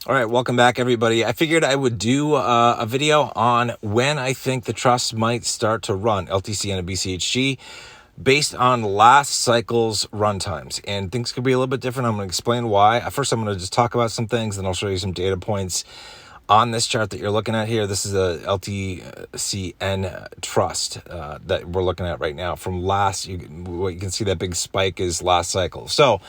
All right, welcome back, everybody. I figured I would do a video on when I think the trust might start to run LTCN and BCHG based on last cycle's run times. And things could be a little bit different. I'm going to explain why. First, I'm going to just talk about some things, then I'll show you some data points on this chart that you're looking at here. This is a LTCN trust that we're looking at right now from last. What you can see, that big spike is last cycle. So,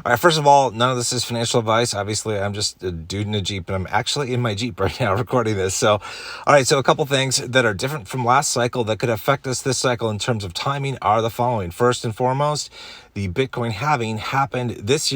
all right, first of all, none of this is financial advice. Obviously, I'm just a dude in a Jeep, and I'm actually in my Jeep right now recording this. So, all right, so a couple things that are different from last cycle that could affect us this cycle in terms of timing are the following. First and foremost, the Bitcoin halving happened this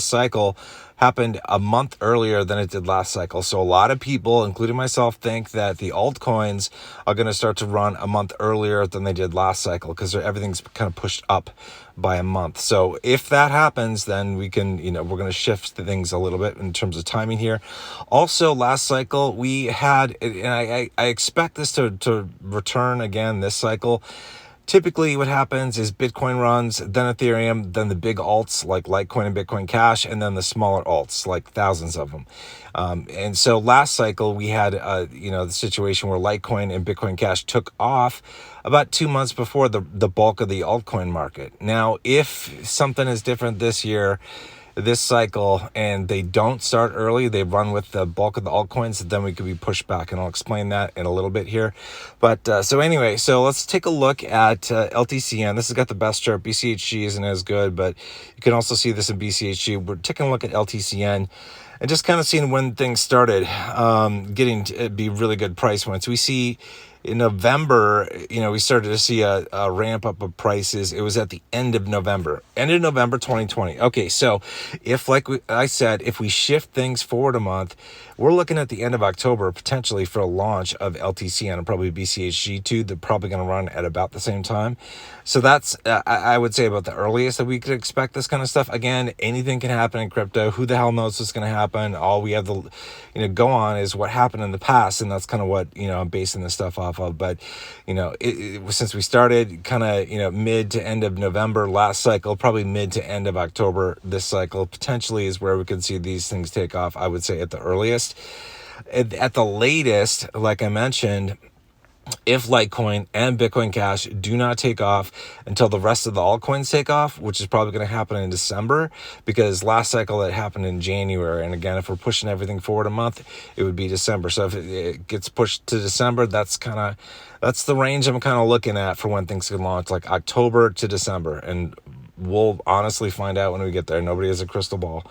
cycle happened a month earlier than it did last cycle. So a lot of people, including myself, think that the altcoins are going to start to run a month earlier than they did last cycle because everything's kind of pushed up by a month. So if that happens, then we can, we're going to shift the things a little bit in terms of timing here. Also, last cycle we had, and I expect this to return again this cycle. Typically what happens is Bitcoin runs, then Ethereum, then the big alts like Litecoin and Bitcoin Cash, and then the smaller alts, like thousands of them. And so last cycle we had, the situation where Litecoin and Bitcoin Cash took off about 2 months before the bulk of the altcoin market. Now, if something is different this year, this cycle, and they don't start early, they run with the bulk of the altcoins, then we could be pushed back, and I'll explain that in a little bit here. But so let's take a look at LTCN. This has got the best chart. BCHG isn't as good, but you can also see this in BCHG. We're taking a look at LTCN and just kind of seeing when things started getting to be really good price points. We see in November, we started to see a ramp up of prices. It was at the end of November 2020. Okay, so if, like I said, if we shift things forward a month, we're looking at the end of October potentially for a launch of LTCN and probably BCHG too. They're probably going to run at about the same time. So that's, I would say, about the earliest that we could expect this kind of stuff. Again, anything can happen in crypto. Who the hell knows what's going to happen? All we have to, go on is what happened in the past, and that's kind of what, I'm basing this stuff off of. But, since we started kind of, mid to end of November last cycle, probably mid to end of October this cycle, potentially is where we could see these things take off, I would say, at the earliest. At the latest, like I mentioned, if Litecoin and Bitcoin Cash do not take off until the rest of the altcoins take off, which is probably going to happen in December, because last cycle it happened in January. And again, if we're pushing everything forward a month, it would be December. So if it gets pushed to December, that's the range I'm kind of looking at for when things can launch, like October to December. And we'll honestly find out when we get there. Nobody has a crystal ball.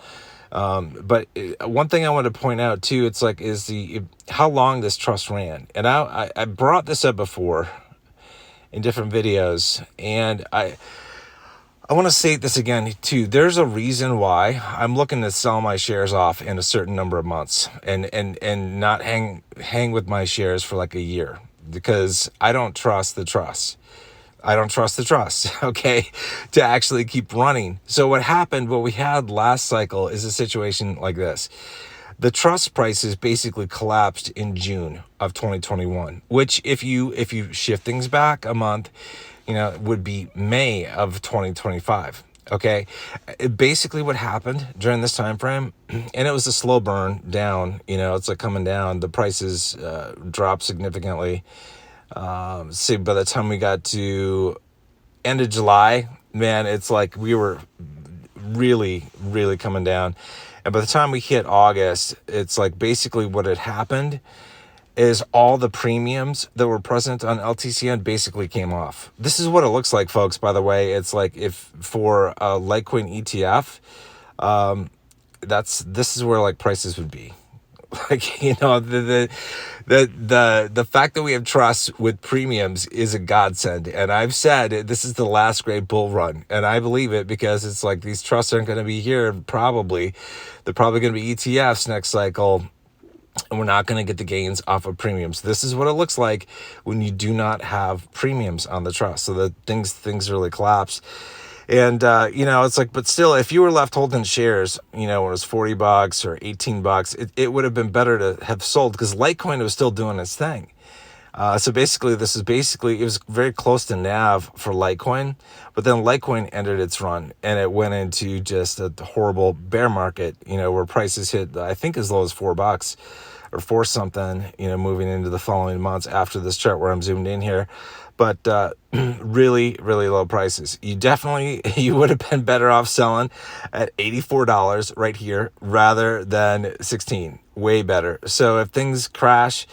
But one thing I want to point out too, it's like, how long this trust ran. And I brought this up before in different videos, and I want to say this again too. There's a reason why I'm looking to sell my shares off in a certain number of months and not hang with my shares for like a year, because I don't trust the trust. I don't trust the trust, okay, to actually keep running. So what we had last cycle is a situation like this. The trust prices basically collapsed in June of 2021, which if you shift things back a month, would be May of 2025. Okay, basically what happened during this time frame, and it was a slow burn down, it's like coming down, the prices dropped significantly. See, by the time we got to end of July, man, it's like we were really, really coming down. And by the time we hit August, it's like basically what had happened is all the premiums that were present on LTCN basically came off. This is what it looks like, folks, by the way. It's like if for a Litecoin ETF, this is where like prices would be. Like, the fact that we have trust with premiums is a godsend. And I've said this is the last great bull run, and I believe it, because it's like these trusts aren't going to be here. They're probably going to be ETFs next cycle, and we're not going to get the gains off of premiums. This is what it looks like when you do not have premiums on the trust. So that things really collapse. And, it's like, but still, if you were left holding shares, when it was $40 or $18, it would have been better to have sold, because Litecoin was still doing its thing. So basically, it was very close to NAV for Litecoin, but then Litecoin ended its run and it went into just a horrible bear market, where prices hit, I think, as low as $4 or four something, moving into the following months after this chart where I'm zoomed in here. But really, really low prices. You would have been better off selling at $84 right here rather than 16. Way better. So if things crash,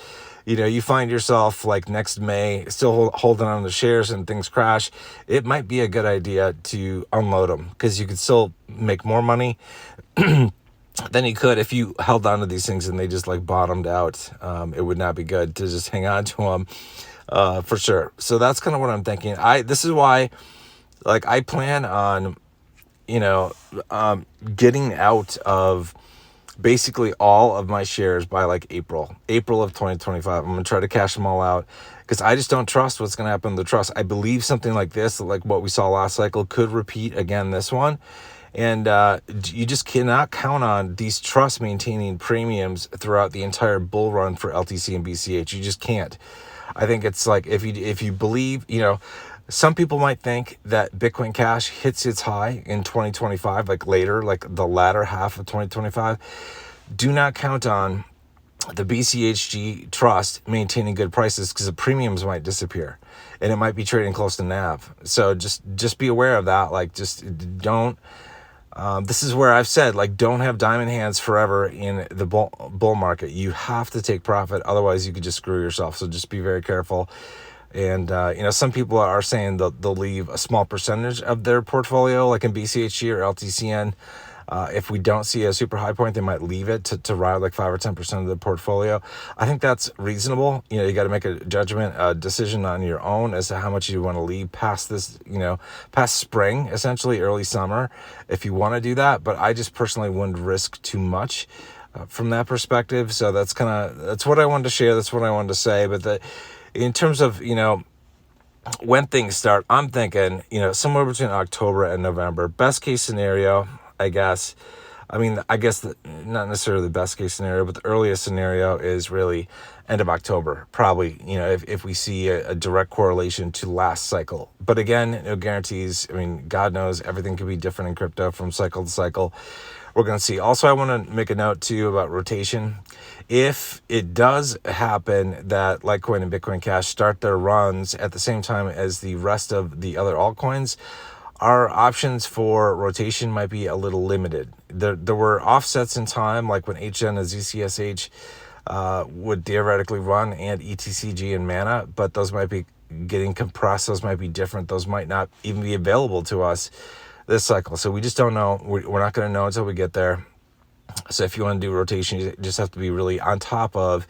you find yourself like next May still holding on to shares and things crash, it might be a good idea to unload them because you could still make more money than you could if you held on to these things and they just like bottomed out. It would not be good to just hang on to them for sure. So that's kind of what I'm thinking. This is why, like, I plan on, getting out of basically all of my shares by like April of 2025. I'm going to try to cash them all out because I just don't trust what's going to happen to the trust. I believe something like this, like what we saw last cycle, could repeat again this one. And you just cannot count on these trusts maintaining premiums throughout the entire bull run for LTC and BCH. You just can't. I think it's like if you believe, some people might think that Bitcoin Cash hits its high in 2025, like later, like the latter half of 2025. Do not count on the BCHG trust maintaining good prices because the premiums might disappear and it might be trading close to NAV. So just be aware of that. Like, just don't. This is where I've said, like, don't have diamond hands forever in the bull market. You have to take profit. Otherwise, you could just screw yourself. So just be very careful. And, some people are saying they'll leave a small percentage of their portfolio, like in BCHG or LTCN. If we don't see a super high point, they might leave it to ride like 5 or 10% of the portfolio. I think that's reasonable. You got to make a decision on your own as to how much you want to leave past this, past spring, essentially early summer, if you want to do that. But I just personally wouldn't risk too much from that perspective. So that's what I wanted to share. That's what I wanted to say. But in terms of, when things start, I'm thinking, somewhere between October and November. Best case scenario, I guess. Not necessarily the best case scenario, but the earliest scenario is really end of October, probably, if we see a direct correlation to last cycle. But again, no guarantees. God knows everything can be different in crypto from cycle to cycle. We're going to see. Also, I want to make a note too about rotation. If it does happen that Litecoin and Bitcoin Cash start their runs at the same time as the rest of the other altcoins, our options for rotation might be a little limited. There were offsets in time, like when HN and ZCSH would theoretically run, and ETCG and Mana, but those might be getting compressed. Those might be different. Those might not even be available to us this cycle. So we just don't know. We're not going to know until we get there. So if you want to do rotation, you just have to be really on top of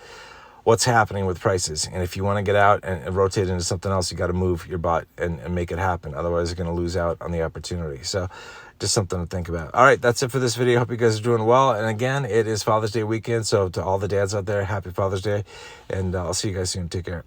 what's happening with prices. And if you want to get out and rotate into something else, you got to move your butt and make it happen. Otherwise, you're going to lose out on the opportunity. So just something to think about. All right, that's it for this video. Hope you guys are doing well. And again, it is Father's Day weekend. So to all the dads out there, happy Father's Day. And I'll see you guys soon. Take care.